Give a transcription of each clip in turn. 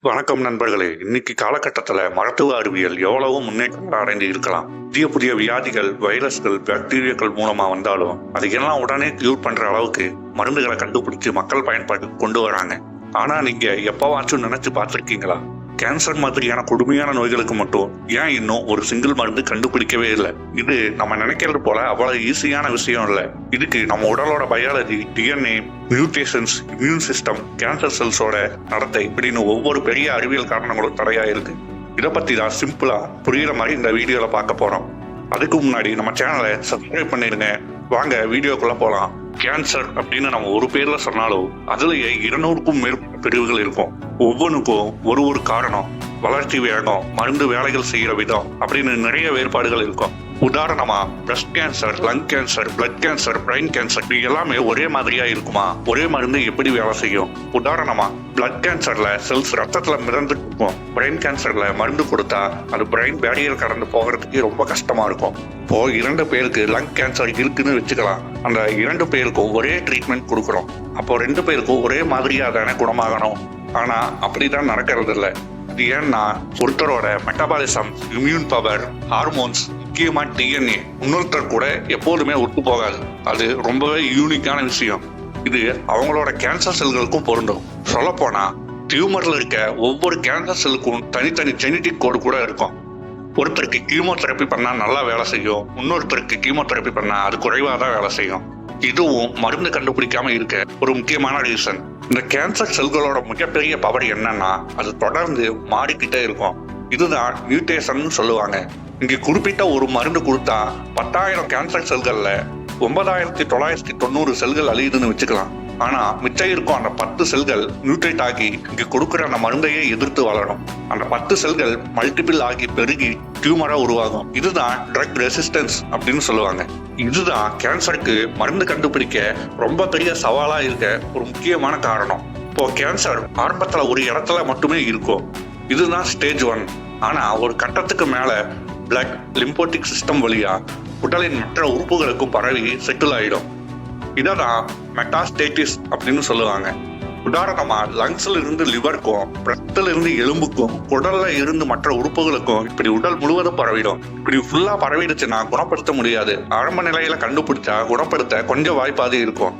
வணக்கம் நண்பர்களே. இன்னைக்கு காலகட்டத்தில் மருத்துவ அறிவியல் எவ்வளவோ முன்னேற்றம் அடைந்து இருக்கலாம். புதிய புதிய வியாதிகள், வைரஸ்கள், பாக்டீரியாக்கள் மூலமா வந்தாலும் அதையெல்லாம் உடனே கியூர் பண்ற அளவுக்கு மருந்துகளை கண்டுபிடிச்சு மக்கள் பயன்பாட்டுக்கு கொண்டு வராங்க. ஆனா நீங்க எப்பவாச்சும் நினைச்சு பார்த்திருக்கீங்களா, கேன்சர் மாதிரியான கொடுமையான நோய்களுக்கு மட்டும் ஏன் இன்னும் ஒரு சிங்கிள் மருந்து கண்டுபிடிக்கவே இல்லை? இது நம்ம நினைக்கிறது போல அவ்வளவு ஈஸியான விஷயம் இல்லை. இதுக்கு நம்ம உடலோட biology, DNA, mutations, immune system, cancer செல்ஸோட நடத்தை இப்படின்னு ஒவ்வொரு பெரிய அறிவியல் காரணங்களும் தடையா இருக்கு. இதை பத்தி தான் சிம்பிளா புரியுற மாதிரி இந்த வீடியோல பார்க்க போறோம். அதுக்கு முன்னாடி நம்ம சேனலை சப்ஸ்கிரைப் பண்ணிடுங்க. வாங்க வீடியோக்குள்ள போலாம். கேன்சர் அப்படின்னு நம்ம ஒரு பேர்ல சொன்னாலும் அதுலயே 200க்கும் மேற்பட்ட பிரிவுகள் இருக்கும். ஒவ்வொன்றுக்கும் ஒரு காரணம், வளர்ச்சி வேகம், மருந்து வேலைகள் செய்யற விதம் அப்படின்னு நிறைய வேறுபாடுகள் இருக்கும். உதாரணமா breast cancer, lung cancer, blood cancer, brain cancer இது எல்லாமே ஒரே மாதிரியா இருக்குமா? ஒரே மருந்து எப்படி வேலை செய்யும்? உதாரணமா பிளட் கேன்சர்ல செல்ஸ் ரத்தத்துல மிதந்துட்டு இருக்கும். பிரெயின் கேன்சர்ல மருந்து கொடுத்தா அது பிரெயின் பேரியர் கடந்து போகிறதுக்கு ரொம்ப கஷ்டமா இருக்கும். இப்போ 2 பேருக்கு லங் கேன்சர் இருக்குன்னு வச்சுக்கலாம். அந்த 2 பேருக்கும் ஒரே ட்ரீட்மெண்ட் கொடுக்குறோம். அப்போ 2 பேருக்கும் ஒரே மாதிரியா தானே குணமாகணும். ஆனா அப்படிதான் நடக்கிறது இல்லை. இது ஏன்னா ஒருத்தரோட மெட்டபாலிசம், இம்யூன் பவர், ஹார்மோன்ஸ், முக்கியமா டிஎன்ஏ இன்னொருத்தர் கூட எப்போதுமே ஒத்து போகாது. அது ரொம்பவே யூனிக்கான விஷயம். இது அவங்களோட கேன்சர் செல்களுக்கும் பொருந்தும். சொல்ல போனா டியூமர்ல இருக்க ஒவ்வொரு கேன்சர் செல்லுக்கும் தனித்தனி ஜெனடிக் கோடு கூட இருக்கும். ஒருத்தருக்கு கீமோதெரப்பி பண்ணா நல்லா வேலை செய்யும், இன்னொருத்தருக்கு கீமோதெரப்பி பண்ணா அது குறைவா தான் வேலை செய்யும். இதுவும் மருந்து கண்டுபிடிக்காம இருக்க ஒரு முக்கியமான ரீசன். இந்த கேன்சர் செல்களோட மிகப்பெரிய பவர் என்னன்னா அது தொடர்ந்து மாறிக்கிட்டே இருக்கும். இதுதான் மியூட்டேஷன் சொல்லுவாங்க. இங்க குறிப்பிட்ட ஒரு மருந்து கொடுத்தா 10,000 கேன்சர் செல்கள்ல 9,990 செல்கள் அழியுதுன்னு வச்சுக்கலாம். ஆனா மிச்சம் இருக்கும் அந்த 10 செல்கள் மியூட்டேட் ஆகி இங்க கொடுக்குற அந்த மருந்தையே எதிர்த்து வளரும். அந்த 10 செல்கள் மல்டிபிள் ஆகி பெருகி டியூமரா உருவாகும். இதுதான் ட்ரக் ரெசிஸ்டன்ஸ் அப்படின்னு சொல்லுவாங்க. இதுதான் கேன்சருக்கு மருந்து கண்டுபிடிக்க ரொம்ப பெரிய சவாலா இருக்க ஒரு முக்கியமான காரணம். இப்போ கேன்சர் ஆரம்பத்துல ஒரு இடத்துல மட்டுமே இருக்கும். இதுதான் ஸ்டேஜ் 1. ஆனா ஒரு கட்டத்துக்கு மேல பிளட் லிம்போட்டிக் சிஸ்டம் வழியா உடலின் மற்ற உறுப்புகளுக்கும் பரவி செட்டில் ஆயிடும். இதான் மெட்டாஸ்டேட்டிஸ் அப்படின்னு சொல்லுவாங்க. உதாரணமா லங்ஸ்ல இருந்து லிவருக்கும், ரத்தத்துல இருந்து எலும்புக்கும், குடல்ல இருந்து மற்ற உறுப்புகளுக்கும் இப்படி உடல் முழுவதும் பரவிடும். இப்படி ஃபுல்லா பரவிடுச்சுன்னா குணப்படுத்த முடியாது. ஆரம்ப நிலையில கண்டுபிடிச்சா குணப்படுத்த கொஞ்சம் வாய்ப்பாது இருக்கும்.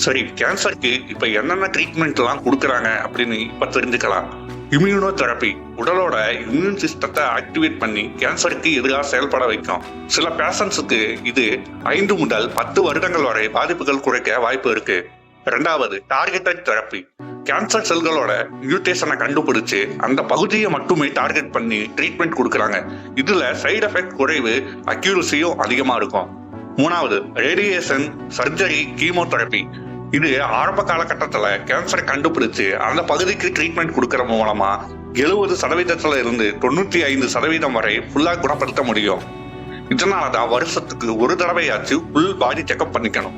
சரி, கேன்சருக்கு இப்ப என்னென்ன ட்ரீட்மெண்ட் எல்லாம் கொடுக்குறாங்க அப்படின்னு இப்ப தெரிஞ்சுக்கலாம். இம்யூனோதெரப்பி உடலோட இம்யூன் சிஸ்டத்தை ஆக்டிவேட் பண்ணி கேன்சருக்கு எதிராக செயல்பட வைக்கும். சில பேஷண்ட்ஸுக்கு இது 5 முதல் 10 வருடங்கள் வரை பாதிப்புகள் குறைக்க வாய்ப்பு இருக்கு. 2வது டார்கெட்டட் தெரப்பி. கேன்சர் செல்களோட மியூட்டேஷனை கண்டுபிடிச்சு அந்த பகுதியை மட்டுமே டார்கெட் பண்ணி ட்ரீட்மெண்ட் கொடுக்குறாங்க. இதுல சைடு எஃபெக்ட் குறைவு, அக்யூரசியும் அதிகமா இருக்கும். 3வது ரேடியேஷன், சர்ஜரி, கீமோதெரப்பி. இது ஆரம்ப காலகட்டத்துல கேன்சரை கண்டுபிடிச்சு அந்த பகுதிக்கு ட்ரீட்மெண்ட் கொடுக்கற மூலமா 70% இருந்து 95% வரை ஃபுல்லா குணப்படுத்த முடியும். இதனாலதான் வருஷத்துக்கு ஒரு தடவையாச்சு ஃபுல் பாடி செக்அப் பண்ணிக்கணும்.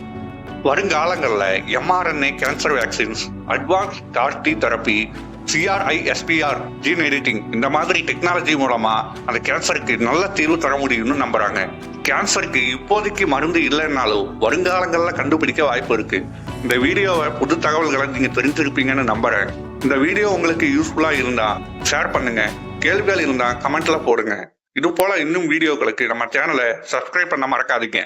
வருங்காலங்கள்ல mRNA cancer vaccines, advance CAR-T therapy, CRISPR gene editing இந்த மாதிரி டெக்னாலஜி மூலமா அந்த கேன்சருக்கு நல்ல தீர்வு தர முடியும்னு நம்புறாங்க. கேன்சருக்கு இப்போதைக்கு மருந்து இல்லைன்னாலும் வருங்காலங்கள்ல கண்டுபிடிக்க வாய்ப்பு இருக்கு. இந்த வீடியோவை புது தகவல்களை நீங்க தெரிஞ்சிருப்பீங்கன்னு நம்புறேன். இந்த வீடியோ உங்களுக்கு யூஸ்ஃபுல்லா இருந்தா ஷேர் பண்ணுங்க. கேள்விகள் இருந்தா கமெண்ட்ல போடுங்க. இது போல இன்னும் வீடியோக்களுக்கு நம்ம சேனலை சப்ஸ்கிரைப் பண்ண மறக்காதீங்க.